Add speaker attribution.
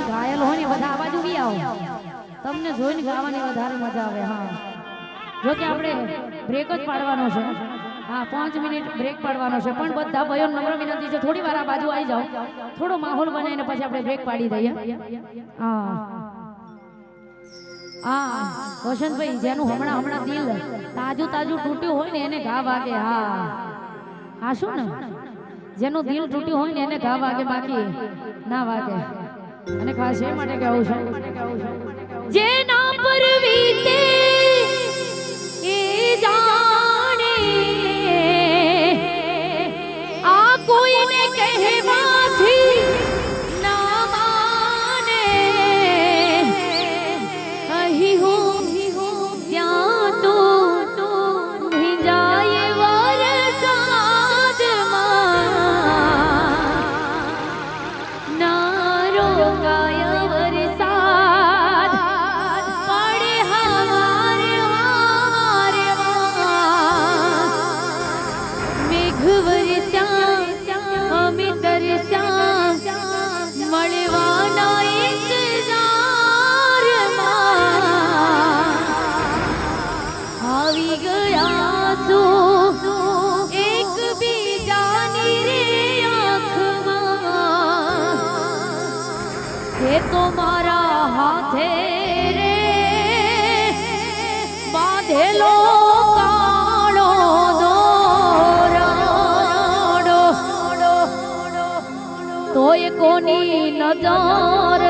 Speaker 1: ઘાયલ હોય ને બધા આ બાજુ બી આવો, તમને જોઈને ગાવાની વધારે મજા આવે. હા, જો કે આપણે બ્રેક જ પાડવાનો છે. હા, 5 મિનિટ બ્રેક પાડવાનો છે, પણ બધા ભાઈઓ નમ્ર વિનંતી છે થોડી વાર આ બાજુ આવી જાઓ, થોડો માહોલ બનાવીને પછી આપણે બ્રેક પાડી દઈએ. હા હા, વસંતભાઈ, જેનું હમણાં દિલ તાજું તૂટ્યું હોય ને એને ઘા વાગે. હા હા, શું ને જેનું દિલ તૂટ્યું હોય ને એને ઘા વાગે, બાકી ના વાગે. અને ખાસ એ માટે કહું છું, જેના પર વીતે એ જાણે આ કોઈને કહેવાથી ના માને. અહીં હું ત્યાં તું ભીંજાય વરસાદમાં, ના રોકાય વરસાદ પડે હારે હારેમાં. મેઘ વરસ્યા અમે તરસ્યા મળવાના ઇંતજારમાં. આવી ગયા છું એકબીજાની રે આંખમાં, એ તો મારા હાથે રે બાંધેલો કાળો દોરડો, તોય કોની નજર